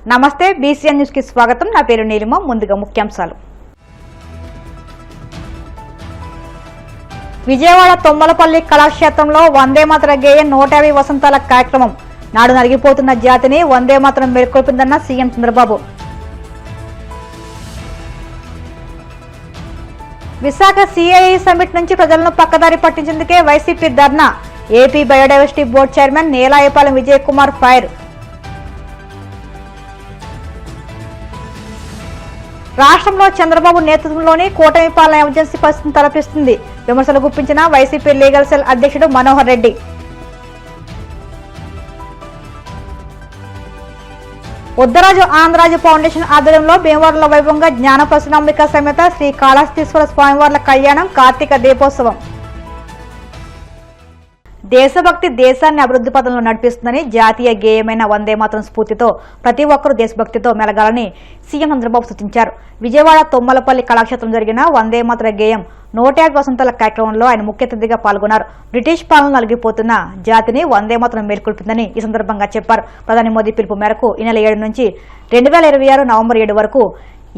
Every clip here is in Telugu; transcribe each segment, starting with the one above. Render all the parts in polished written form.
నమస్తే బీసీఎన్ న్యూస్ కి స్వాగతం. నా పేరు నీలిమ. ముందుగా ముఖ్యాంశాలు. విజయవాడ తొమ్మలపల్లి కళాక్షేత్రంలో వందే మాతర గేయం 150 వసంతాల కార్యక్రమం. నాడు నలిగిపోతున్న జాతిని వందే మాతరం మేల్కొల్పిందన్న CM Chandrababu. Visakha CII summit నుంచి ప్రజలను పక్కదారి పట్టించేందుకే వైసీపీ ధర్నా. AP biodiversity board chairman Nelayapalem Vijay Kumar fire. రాష్ట్రంలో చంద్రబాబు నేతృత్వంలోని కూటమి పాలన ఎమర్జెన్సీ పరిస్థితిని తలపిస్తుంది. విమర్శలు గుప్పించిన వైసీపీ లీగల్ సెల్ అధ్యక్షుడు మనోహర్ రెడ్డి. ఉద్దరాజు ఆంధ్రరాజు ఫౌండేషన్ ఆధ్వర్యంలో భీమవరంలో వైభవంగా జ్ఞానప్రసనాంబిక సమేత శ్రీ కాళహస్తీశ్వర స్వామివార్ల కళ్యాణం, కార్తీక దీపోత్సవం. దేశభక్తి దేశాన్ని అభివృద్ధి పథంలో నడిపిస్తుందని జాతీయ గేయమైన వందే మాతరం స్ఫూర్తితో ప్రతి ఒక్కరూ దేశభక్తితో మెలగాలని సీఎం చంద్రబాబు సూచించారు. విజయవాడ తొమ్మలపల్లి కళాక్షేత్రం జరిగిన వందే మాతర గేయం 150 వసంతాల కార్యక్రమంలో ఆయన ముఖ్య అతిథిగా పాల్గొన్నారు. బ్రిటిష్ పాలన నలిగిపోతున్న జాతిని వందే మాతరం మేల్కొల్పిందని ఈ సందర్భంగా చెప్పారు. ప్రధాని మోదీ పిలుపు మేరకు ఈ నెల 7 నుంచి 2026 నవంబర్ 7 వరకు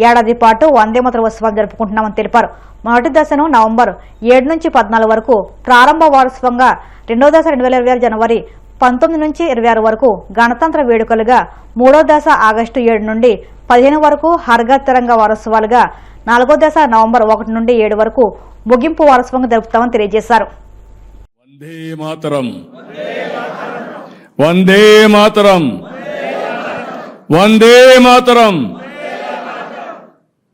ఏడాది పాటు వందే మాతర ఉత్సవాలు జరుపుకుంటున్నామని తెలిపారు. మొదటి దశను నవంబర్ 7 నుంచి 14 వరకు, ప్రారంభ వారోత్సవంగా రెండో దశ 2026 జనవరి 19 నుంచి 26 వరకు గణతంత్ర వేడుకలుగా, మూడో దశ ఆగస్టు 7 నుండి 15 వరకు హర్ఘర్ తిరంగా వారోత్సవాలుగా, నాలుగో దశ నవంబర్ 1 నుండి 7 వరకు ముగింపు వారోత్సవంగా జరుపుతామని తెలియజేశారు. వందే మాతరం, వందే మాతరం, వందే మాతరం.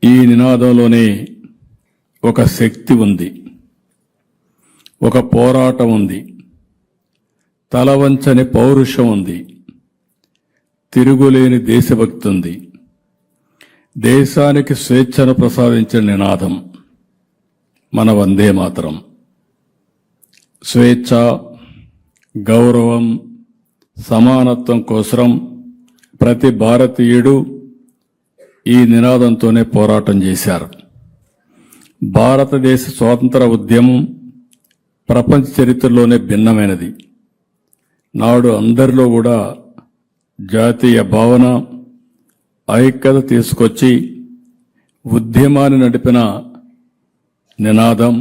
ఈ నినాదంలోనే ఒక శక్తి ఉంది, ఒక పోరాటం ఉంది, తలవంచని పౌరుషం ఉంది, తిరుగులేని దేశభక్తి ఉంది. దేశానికి స్వేచ్ఛను ప్రసాదించిన నినాదం మన వందే మాతరం. స్వేచ్ఛ, గౌరవం, సమానత్వం కోసం ప్రతి భారతీయుడు ఈ నినాదంతోనే పోరాటం చేశారు. భారతదేశ స్వాతంత్ర ఉద్యమం ప్రపంచ చరిత్రలోనే భిన్నమైనది. నాడు అందరిలో కూడా జాతీయ భావన, ఐక్యత తీసుకొచ్చి ఉద్యమాన్ని నడిపిన నినాదం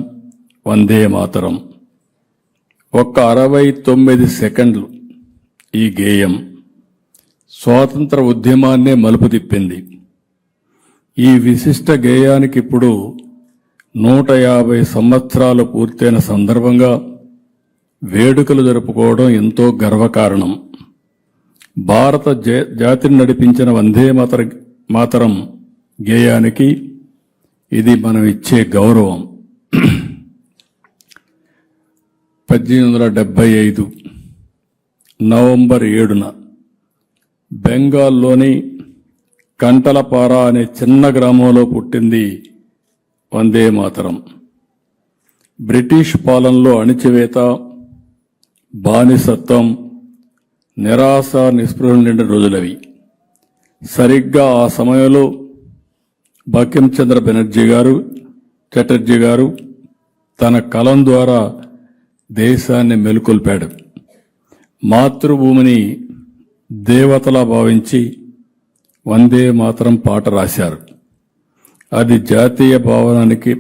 వందే మాతరం. ఒక్క 69 సెకండ్లు ఈ గేయం స్వాతంత్ర ఉద్యమాన్నే మలుపు తిప్పింది. ఈ విశిష్ట గేయానికి ఇప్పుడు 150 సంవత్సరాలు పూర్తయిన సందర్భంగా వేడుకలు జరుపుకోవడం ఎంతో గర్వకారణం. భారత జాతిని నడిపించిన వందే మాతరం గేయానికి ఇది మనం ఇచ్చే గౌరవం. 1875 నవంబర్ 7న బెంగాల్లోని కంటలపార అనే చిన్న గ్రామంలో పుట్టింది వందే మాతరం. బ్రిటిష్ పాలనలో అణిచివేత, బానిసత్వం, నిరాశ, నిస్పృహలు నిండిన రోజులవి. సరిగ్గా ఆ సమయంలో బంకించంద్ర చటర్జీ గారు తన కలం ద్వారా దేశాన్ని మెలుకొల్పాడు. మాతృభూమిని దేవతలా భావించి వందే మాతరం పాట రాశారు. అది జాతీయ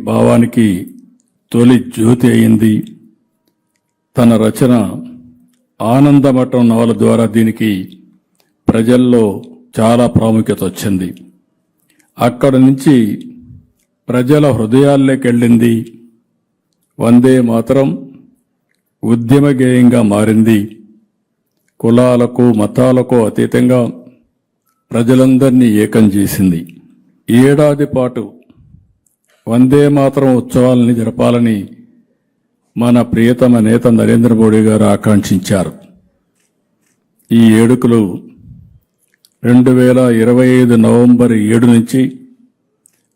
భావానికి తొలి జ్యోతి అయింది. తన రచన ఆనందమఠం నవల ద్వారా దీనికి ప్రజల్లో చాలా ప్రాముఖ్యత వచ్చింది. అక్కడి నుంచి ప్రజల హృదయాల్లోకి వెళ్ళింది. వందే మాతరం ఉద్యమ గేయంగా మారింది. కులాలకు, మతాలకు అతీతంగా ప్రజలందరినీ ఏకం చేసింది. ఏడాది పాటు వందే మాతరం ఉత్సవాలని జరపాలని మన ప్రియతమ నేత నరేంద్ర మోడీ గారు ఆకాంక్షించారు. ఈ వేడుకలు 2025 నవంబర్ 7 నుంచి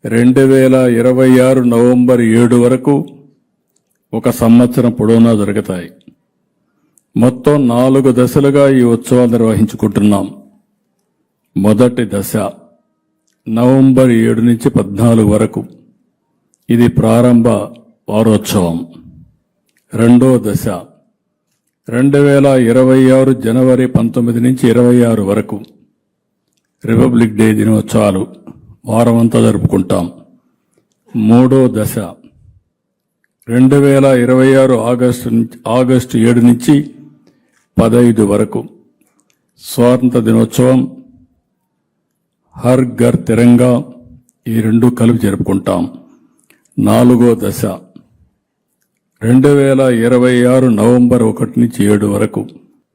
2026 నవంబర్ 7 వరకు ఒక సంవత్సరం పొడవునా జరుగుతాయి. మొత్తం 4 దశలుగా ఈ ఉత్సవాలు నిర్వహించుకుంటున్నాం. మొదటి దశ నవంబర్ 7 నుంచి 14 వరకు, ఇది ప్రారంభ వారోత్సవం. రెండో దశ 2026 జనవరి 19 నుంచి 26 వరకు. రిపబ్లిక్ డే దినోత్సవాలు వారమంతా జరుపుకుంటాం. మూడో దశ 2026 ఆగస్టు 7 నుంచి 15 వరకు స్వాతంత్ర దినోత్సవం, హర్ ఘర్ తిరంగా ఈ రెండు కలిపి జరుపుకుంటాం. నాలుగో దశ 2026 నవంబర్ 1 నుంచి 7 వరకు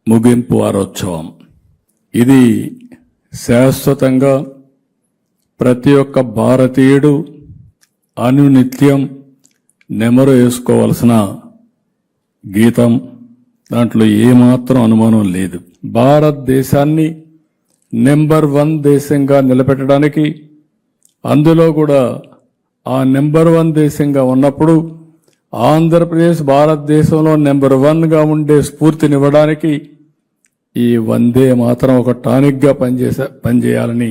ముగింపు వారోత్సవం. ఇది శాశ్వతంగా ప్రతి ఒక్క భారతీయుడు అనునిత్యం నెమరు వేసుకోవాల్సిన గీతం. దాంట్లో ఏమాత్రం అనుమానం లేదు. భారతదేశాన్ని నెంబర్ 1 దేశంగా నిలబెట్టడానికి, అందులో కూడా ఆ నెంబర్ 1 దేశంగా ఉన్నప్పుడు ఆంధ్రప్రదేశ్ భారతదేశంలో నెంబర్ 1గా ఉండే స్ఫూర్తినివ్వడానికి ఈ వందే మాత్రం ఒక టానిక్గా పనిచేయాలని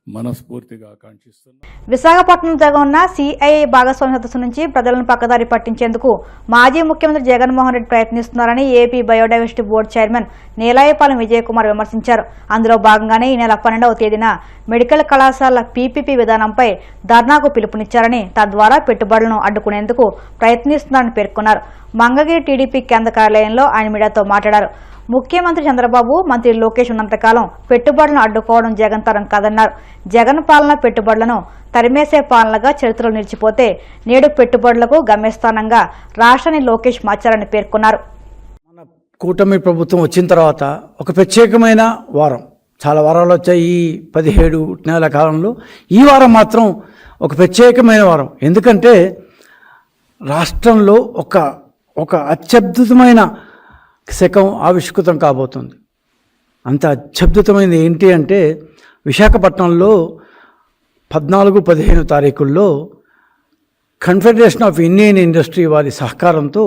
మనస్ఫూర్తిగా ఆకాంక్షిస్తున్నాం. విశాఖపట్నం జరగనున్న సిఐఐ భాగస్వామ్య సదస్సు నుంచి ప్రజలను పక్కదారి పట్టించేందుకు మాజీ ముఖ్యమంత్రి జగన్మోహన్ రెడ్డి ప్రయత్నిస్తున్నారని AP biodiversity board chairman Neelayapalem Vijayakumar విమర్శించారు. అందులో భాగంగానే ఈ నెల 12వ తేదీన మెడికల్ కళాశాల పీపీపీ విధానంపై ధర్నాకు పిలుపునిచ్చారని, తద్వారా పెట్టుబడులను అడ్డుకునేందుకు ప్రయత్నిస్తున్నారని పేర్కొన్నారు. మంగళగిరి టీడీపీ కేంద్ర కార్యాలయంలో ఆయన మీడియాతో మాట్లాడారు. ముఖ్యమంత్రి చంద్రబాబు, మంత్రి లోకేష్ ఉన్నంతకాలం పెట్టుబడులను అడ్డుకోవడం జగన్ తరం కాదన్నారు. జగన్ పాలన పెట్టుబడులను తరిమేసే పాలనగా చరిత్రలో నిలిచిపోతే నేడు పెట్టుబడులకు గమ్యస్థానంగా రాష్ట్రాన్ని లోకేష్ మార్చారని పేర్కొన్నారు. మన కూటమి ప్రభుత్వం వచ్చిన తర్వాత ఒక ప్రత్యేకమైన వారం, చాలా వారాలు వచ్చాయి ఈ 17 నెలల కాలంలో. ఈ వారం మాత్రం ఒక ప్రత్యేకమైన వారం. ఎందుకంటే రాష్ట్రంలో ఒక అత్యద్భుతమైన శకం ఆవిష్కృతం కాబోతుంది. అంత అత్యద్భుతమైనది ఏంటి అంటే, విశాఖపట్నంలో 14-15 తారీఖుల్లో కన్ఫెడరేషన్ ఆఫ్ ఇండియన్ ఇండస్ట్రీ వారి సహకారంతో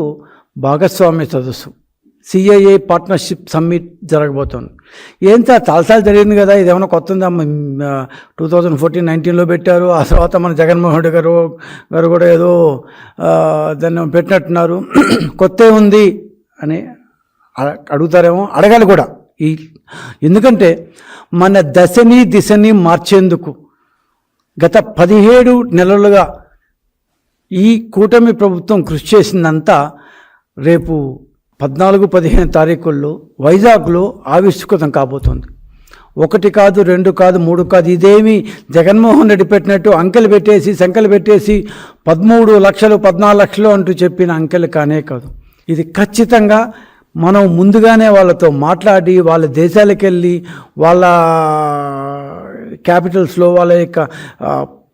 భాగస్వామ్య సదస్సు సిఐఐ పార్ట్నర్షిప్ సమ్మిట్ జరగబోతోంది. ఏంత తలసాలు జరిగింది కదా, ఇదేమన్నా కొత్త 2014-19లో పెట్టారు. ఆ తర్వాత మన జగన్మోహన్ రెడ్డి గారు కూడా ఏదో దాన్ని పెట్టినట్టున్నారు. కొత్త ఉంది అని అడుగుతారేమో, అడగాలి కూడా. ఎందుకంటే మన దిశని మార్చేందుకు గత 17 నెలలుగా ఈ కూటమి ప్రభుత్వం కృషి చేసిందంతా రేపు 14-15 తారీఖుల్లో వైజాగ్లో ఆవిష్కృతం కాబోతుంది. 1 కాదు, 2 కాదు, 3 కాదు. ఇదేమి జగన్మోహన్ రెడ్డి పెట్టినట్టు అంకెలు పెట్టేసి సంఖ్యలు పెట్టేసి 13 లక్షలు 14 లక్షలు అంటూ చెప్పిన అంకెలు కానే కాదు. ఇది ఖచ్చితంగా మనం ముందుగానే వాళ్ళతో మాట్లాడి, వాళ్ళ దేశాలకు వెళ్ళి, వాళ్ళ క్యాపిటల్స్లో, వాళ్ళ యొక్క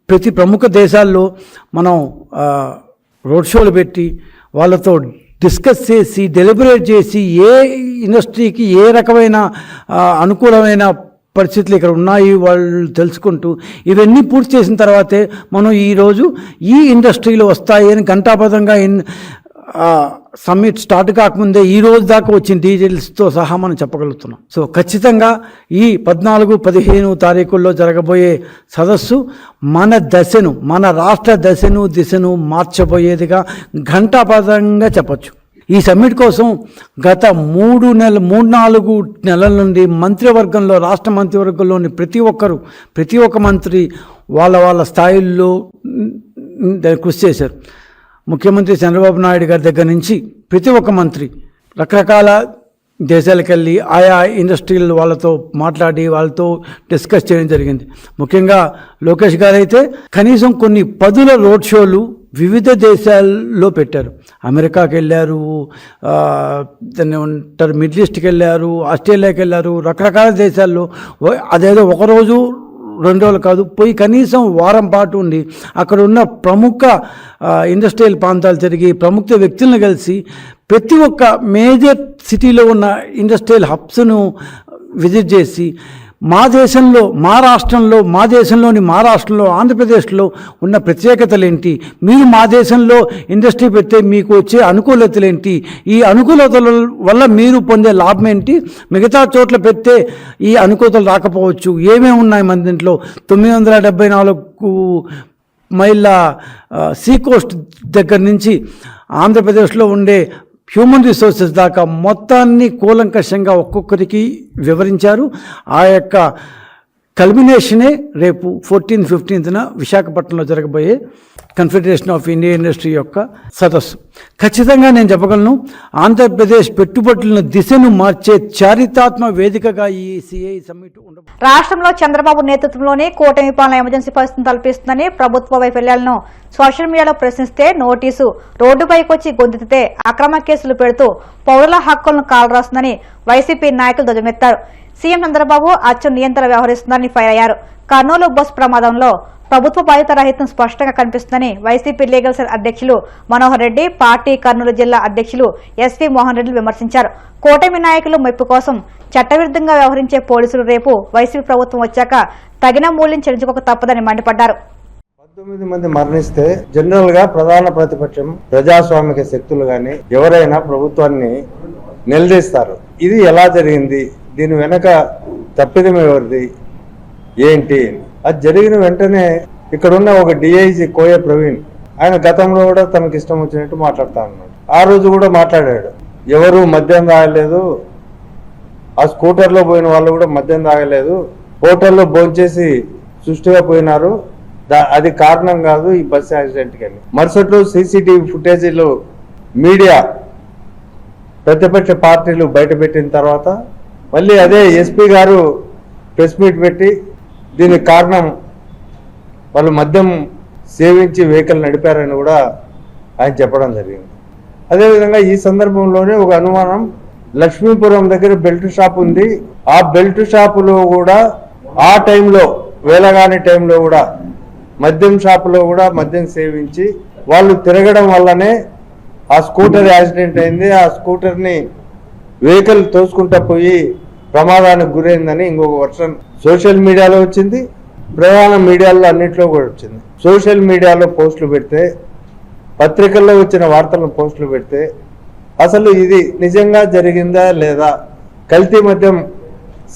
ప్రతి ప్రముఖ దేశాల్లో మనం రోడ్ షోలు పెట్టి వాళ్ళతో డిస్కస్ చేసి, డెలిబరేట్ చేసి, ఏ ఇండస్ట్రీకి ఏ రకమైన అనుకూలమైన పరిస్థితులు ఇక్కడ ఉన్నాయి వాళ్ళు తెలుసుకుంటూ ఇవన్నీ పూర్తి చేసిన తర్వాతే మనం ఈరోజు ఈ ఇండస్ట్రీలో వస్తాయి అని ఘంటాపథంగా సమ్మిట్ స్టార్ట్ కాకముందే ఈ రోజు దాకా వచ్చిన డీటెయిల్స్తో సహా మనం చెప్పగలుగుతున్నాం. సో ఖచ్చితంగా ఈ 14-15 తారీఖుల్లో జరగబోయే సదస్సు మన రాష్ట్ర దిశను మార్చబోయేదిగా ఘంటాపథంగా చెప్పచ్చు. ఈ సమ్మిట్ కోసం గత 3-4 నెలల నుండి మంత్రివర్గంలో, రాష్ట్ర మంత్రివర్గంలోని ప్రతి ఒక్క మంత్రి వాళ్ళ స్థాయిల్లో కృషి చేశారు. ముఖ్యమంత్రి చంద్రబాబు నాయుడు గారి దగ్గర నుంచి ప్రతి ఒక్క మంత్రి రకరకాల దేశాలకు వెళ్ళి ఆయా ఇండస్ట్రీల వాళ్ళతో మాట్లాడి వాళ్ళతో డిస్కస్ చేయడం జరిగింది. ముఖ్యంగా లోకేష్ గారు అయితే కనీసం కొన్ని 10 రోడ్ షోలు వివిధ దేశాల్లో పెట్టారు. అమెరికాకి వెళ్ళారు, దాన్ని ఉంటారు, మిడిల్ ఈస్ట్కి వెళ్ళారు, ఆస్ట్రేలియాకి వెళ్ళారు, రకరకాల దేశాల్లో. అదేదో ఒకరోజు 2 రోజులు కాదు, పోయి కనీసం వారం పాటు ఉండి అక్కడ ఉన్న ప్రముఖ ఇండస్ట్రియల్ ప్రాంతాలు తిరిగి, ప్రముఖ వ్యక్తులను కలిసి ప్రతి ఒక్క మేజర్ సిటీలో ఉన్న ఇండస్ట్రియల్ హబ్స్ను విజిట్ చేసి మా రాష్ట్రంలో ఆంధ్రప్రదేశ్లో ఉన్న ప్రత్యేకతలు ఏంటి, మీరు మా దేశంలో ఇండస్ట్రీ పెడితే మీకు వచ్చే అనుకూలతలు ఏంటి, ఈ అనుకూలతల వల్ల మీరు పొందే లాభం ఏంటి, మిగతా చోట్ల పెడితే ఈ అనుకూలతలు రాకపోవచ్చు, ఏమేమి ఉన్నాయి మన దీంట్లో. 974 మైళ్ళ సీ కోస్ట్ దగ్గర నుంచి ఆంధ్రప్రదేశ్లో ఉండే హ్యూమన్ రిసోర్సెస్ దాకా మొత్తాన్ని కూలంకషంగా ఒక్కొక్కరికి వివరించారు. ఆ యొక్క కల్మినేషనే రేపు 14, 15న విశాఖపట్నంలో జరగబోయే కన్ఫెడరేషన్ ఆఫ్ ఇండియన్ ఇండస్ట్రీ యొక్క సదస్సు. ఖచ్చితంగా నేను చెప్పగలను, ఆంధ్రప్రదేశ్ పెట్టుబడుల దిశను మార్చే చారిత్రాత్మక వేదికగా ఈ సిఐ సమ్మిట్ ఉండబోతుంది. రాష్ట్రంలో చంద్రబాబు నేతృత్వంలోని కూటమి పాలన ఎమర్జెన్సీ పరిస్థితిని తలపిస్తుందని ప్రభుత్వ వైఫల్యాలను సోషల్ మీడియాలో ప్రశ్నిస్తే నోటీసు, రోడ్డుపైకొచ్చి గొంతెత్తితే అక్రమ కేసులు పెడుతూ పౌరుల హక్కులను కాలరాస్తుందని వైసీపీ నాయకులు ధ్వజమెత్తారు. సీఎం చంద్రబాబు అచ్చు నియంత్రణ వ్యవహరిస్తుందని ఫైర్ అయ్యారు. కర్నూలు బస్సు ప్రమాదంలో ప్రభుత్వ బాధ్యత రహితం స్పష్టంగా కనిపిస్తుందని వైసీపీ లీగల్ సెల్ అధ్యక్షులు మనోహర్ రెడ్డి, పార్టీ కర్నూలు జిల్లా అధ్యక్షులు ఎస్వి మోహన్ రెడ్డి విమర్శించారు. కూటమి నాయకులు మెప్పు కోసం చట్టవిరుద్ధంగా వ్యవహరించే పోలీసులు రేపు వైసీపీ ప్రభుత్వం వచ్చాక తగిన మూల్యం చెల్లించుకోక తప్పదని మండిపడ్డారు. 19 మంది మరణిస్తే జనరల్ గా ప్రధాన ప్రతిపక్షం ప్రజాస్వామిక శక్తులు గాని ఎవరైనా ప్రభుత్వాన్ని నిలదీస్తారు. ఇది ఎలా జరిగింది, దీని వెనక తప్పిదం ఎవరిది ఏంటి? అది జరిగిన వెంటనే ఇక్కడున్న ఒక డిఐజీ కోయ ప్రవీణ్, ఆయన గతంలో కూడా తనకి ఇష్టం వచ్చినట్టు మాట్లాడుతా ఉన్నాడు. ఆ రోజు కూడా మాట్లాడాడు, ఎవరు మద్యం తాగలేదు, ఆ స్కూటర్లో పోయిన వాళ్ళు కూడా మద్యం తాగలేదు, హోటల్లో భోంచేసి సుష్టిగా పోయినారు, అది కారణం కాదు ఈ బస్ యాక్సిడెంట్కి అని. మరుసటి రోజు సీసీటీవీ ఫుటేజీలు మీడియా ప్రతిపక్ష పార్టీలు బయటపెట్టిన తర్వాత మళ్ళీ అదే ఎస్పీ గారు ప్రెస్ మీట్ పెట్టి దీనికి కారణం వాళ్ళు మద్యం సేవించి వెహికల్ నడిపారని కూడా ఆయన చెప్పడం జరిగింది. అదేవిధంగా ఈ సందర్భంలోనే ఒక అనుమానం, లక్ష్మీపురం దగ్గర బెల్ట్ షాప్ ఉంది, ఆ బెల్ట్ షాపులో కూడా ఆ టైంలో వేలగాని టైంలో కూడా మద్యం షాపులో కూడా మద్యం సేవించి వాళ్ళు తిరగడం వల్లనే ఆ స్కూటర్ యాక్సిడెంట్ అయింది. ఆ స్కూటర్ని వెహికల్ తోసుకుంటా పోయి ప్రమాదానికి గురైందని ఇంకొక వర్షన్ సోషల్ మీడియాలో వచ్చింది, ప్రధాన మీడియాలో అన్నింటిలో కూడా వచ్చింది. సోషల్ మీడియాలో పోస్టులు పెడితే, పత్రికల్లో వచ్చిన వార్తలను పోస్టులు పెడితే అసలు ఇది నిజంగా జరిగిందా లేదా, కల్తీ మద్యం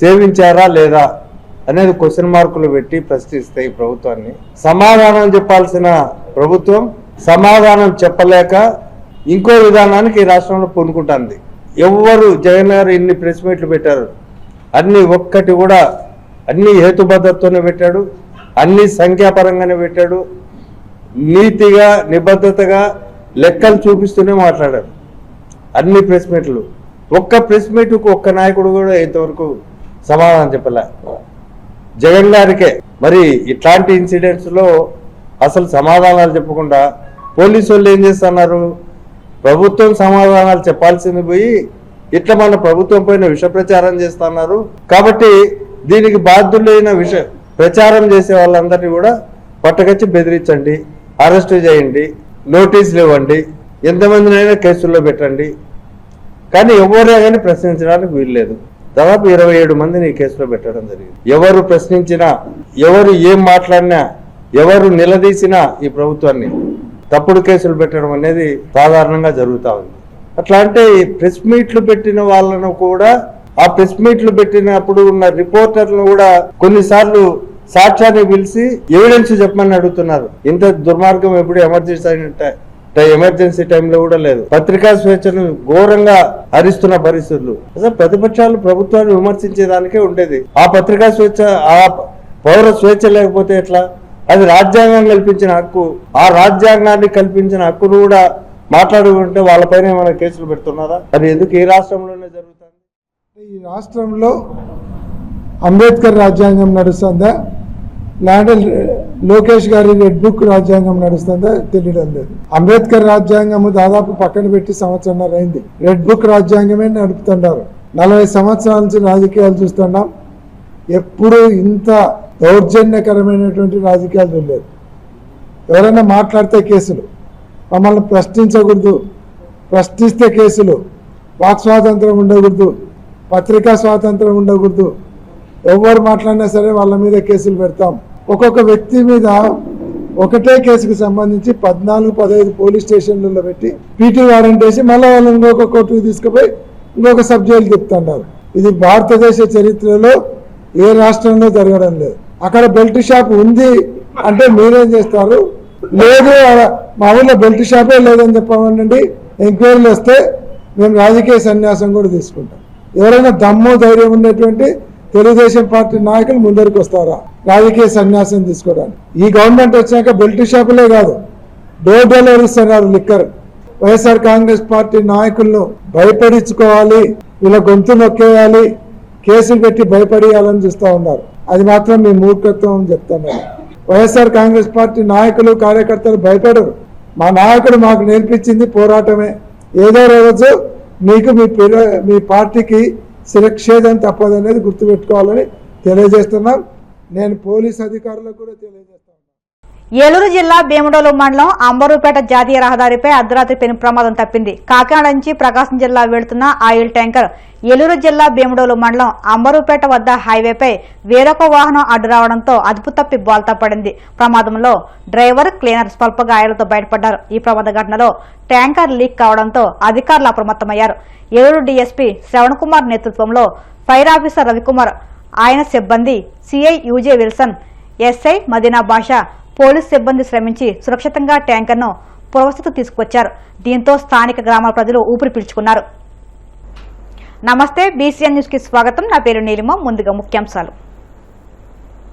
సేవించారా లేదా అనేది క్వశ్చన్ మార్కులు పెట్టి ప్రశ్నిస్తే ఈ ప్రభుత్వాన్ని సమాధానం చెప్పాల్సిన ప్రభుత్వం సమాధానం చెప్పలేక ఇంకో విధానానికి ఈ రాష్ట్రంలో పూనుకుంటుంది. ఎవ్వరు జగన్ గారు ఇన్ని ప్రెస్ మీట్లు పెట్టారు, అన్ని ఒక్కటి కూడా అన్ని హేతుబద్ధతతోనే పెట్టాడు, అన్ని సంఖ్యాపరంగానే పెట్టాడు, నీతిగా నిబద్ధతగా లెక్కలు చూపిస్తూనే మాట్లాడారు అన్ని ప్రెస్ మీట్లు. ఒక్క ప్రెస్ మీట్కు ఒక్క నాయకుడు కూడా ఇంతవరకు సమాధానం చెప్పలే. జగన్ గారికే మరి ఇట్లాంటి ఇన్సిడెంట్స్లో అసలు సమాధానాలు చెప్పకుండా పోలీసు వాళ్ళు ఏం చేస్తున్నారు, ప్రభుత్వం సమాధానాలు చెప్పాల్సింది పోయి ఇట్లా మన ప్రభుత్వం పైన విష ప్రచారం చేస్తున్నారు. కాబట్టి దీనికి బాధ్యులైన ప్రచారం చేసే వాళ్ళందరినీ కూడా పట్టుకొచ్చి బెదిరించండి, అరెస్ట్ చేయండి, నోటీసులు ఇవ్వండి, ఎంతమందినైనా కేసుల్లో పెట్టండి, కానీ ఎవరే కానీ ప్రశ్నించడానికి వీల్లేదు. దాదాపు 27 మందిని ఈ కేసులో పెట్టడం జరిగింది. ఎవరు ప్రశ్నించినా, ఎవరు ఏం మాట్లాడినా, ఎవరు నిలదీసినా ఈ ప్రభుత్వాన్ని తప్పుడు కేసులు పెట్టడం అనేది సాధారణంగా జరుగుతూ ఉంది. అట్లా అంటే ప్రెస్ మీట్లు పెట్టిన వాళ్ళను కూడా, ఆ ప్రెస్ మీట్లు పెట్టినప్పుడు ఉన్న రిపోర్టర్లను కూడా కొన్నిసార్లు సాక్ష్యాన్ని పిలిచి ఎవిడెన్స్ చెప్పమని అడుగుతున్నారు. ఇంత దుర్మార్గం ఎప్పుడు ఎమర్జెన్సీ టైంలో కూడా లేదు. పత్రికా స్వేచ్ఛను ఘోరంగా హరిస్తున్న పరిస్థితులు. అసలు ప్రతిపక్షాలు ప్రభుత్వాన్ని విమర్శించేదానికే ఉండేది. ఆ పత్రికా స్వేచ్ఛ, ఆ పౌర స్వేచ్ఛ లేకపోతే ఎట్లా? అది రాజ్యాంగం కల్పించిన హక్కు. ఆ రాజ్యాంగాన్ని కల్పించిన హక్కును కూడా మాట్లాడుకుంటే వాళ్ళపైన ఏమైనా కేసులు పెడుతున్నారా? అది ఎందుకు ఈ రాష్ట్రంలోనే జరుగుతుంది? ఈ రాష్ట్రంలో అంబేద్కర్ రాజ్యాంగం నడుస్తుందా, లేదంటే లోకేష్ గారి రెడ్ బుక్ రాజ్యాంగం నడుస్తుందా తెలియడం లేదు. అంబేద్కర్ రాజ్యాంగం దాదాపు పక్కన పెట్టి సంవత్సరంన్నర అయింది. రెడ్ బుక్ రాజ్యాంగమే నడుపుతున్నారు. 40 సంవత్సరాల నుంచి రాజకీయాలు చూస్తున్నాం. ఎప్పుడు ఇంత దౌర్జన్యకరమైనటువంటి రాజకీయాలు చూడలేదు. ఎవరైనా మాట్లాడితే కేసులు, మమ్మల్ని ప్రశ్నించకూడదు, ప్రశ్నిస్తే కేసులు, వాక్ స్వాతంత్రం ఉండకూడదు, పత్రికా స్వాతంత్రం ఉండకూడదు, ఎవరు మాట్లాడినా సరే వాళ్ళ మీద కేసులు పెడతాం. ఒక్కొక్క వ్యక్తి మీద ఒకటే కేసుకు సంబంధించి 14-15 పోలీస్ స్టేషన్లలో పెట్టి పీటీ వారెంట్ వేసి మళ్ళీ వాళ్ళని ఇంకొక కోర్టుకు తీసుకుపోయి ఇంకొక సబ్జెక్టులు చెప్తున్నారు. ఇది భారతదేశ చరిత్రలో ఏ రాష్ట్రంలో జరగడం లేదు. అక్కడ బెల్ట్ షాప్ ఉంది అంటే మీరేం చేస్తారు? లేదు, మా ఊళ్ళో బెల్ట్ షాపే లేదని చెప్పమనండి, ఎంక్వైరీలు వస్తే మేము రాజకీయ సన్యాసం కూడా తీసుకుంటాం. ఎవరైనా దమ్ము ధైర్యం ఉన్నటువంటి తెలుగుదేశం పార్టీ నాయకులు ముందరికి వస్తారా రాజకీయ సన్యాసం తీసుకోవడానికి? ఈ గవర్నమెంట్ వచ్చాక బెల్ట్ షాపులే కాదు, డోర్ డెలివరీ ఇస్తున్నారు లిక్కర్. వైఎస్ఆర్ కాంగ్రెస్ పార్టీ నాయకులను భయపడించుకోవాలి, వీళ్ళ గొంతు నొక్కేయాలి, కేసులు పెట్టి భయపడేయాలని చూస్తూ ఉన్నారు. అది మాత్రం మీ మూర్ఖత్వం అని చెప్తున్నారు. వైఎస్ఆర్ కాంగ్రెస్ పార్టీ నాయకులు కార్యకర్తలు భయపడరు. మా నాయకుడు మాకు నేర్పించింది పోరాటమే. ఏదో రోజు మీకు మీ పార్టీకి శిరక్షేదం తప్పదనేది గుర్తుపెట్టుకోవాలని తెలియజేస్తున్నాం. నేను పోలీస్ అధికారులకు కూడా తెలియజేస్తాను. ఏలూరు జిల్లా భీమడోలు మండలం అంబరూపేట జాతీయ రహదారిపై అర్ధరాత్రి పెను ప్రమాదం తప్పింది. కాకినాడ నుంచి ప్రకాశం జిల్లా వెళుతున్న ఆయిల్ ట్యాంకర్ ఏలూరు జిల్లా భీమడోలు మండలం అంబరూపేట వద్ద హైవేపై వేరొక వాహనం అడ్డు రావడంతో అదుపు తప్పి బోల్తా పడింది. ప్రమాదంలో డ్రైవర్, క్లీనర్ స్వల్ప గాయాలతో బయటపడ్డారు. ఈ ప్రమాద ఘటనలో ట్యాంకర్ లీక్ కావడంతో అధికారులు అప్రమత్తమయ్యారు. ఏలూరు డీఎస్పీ శ్రవణ్ కుమార్ నేతృత్వంలో ఫైర్ ఆఫీసర్ రవికుమార్, ఆయన సిబ్బంది, సిఐ యూజే విల్సన్, ఎస్ఐ మదీనా బాషా, పోలీసు సిబ్బంది శ్రమించి సురక్షితంగా ట్యాంకర్ను పురవస్థకు తీసుకొచ్చారు. దీంతో స్థానిక గ్రామాల ప్రజలు ఊపిరి పీల్చుకున్నారు. నమస్తే, బీసీఎన్ న్యూస్ కి స్వాగతం. నా పేరు నీలిమ. ముందుగా ముఖ్యాంశాలు.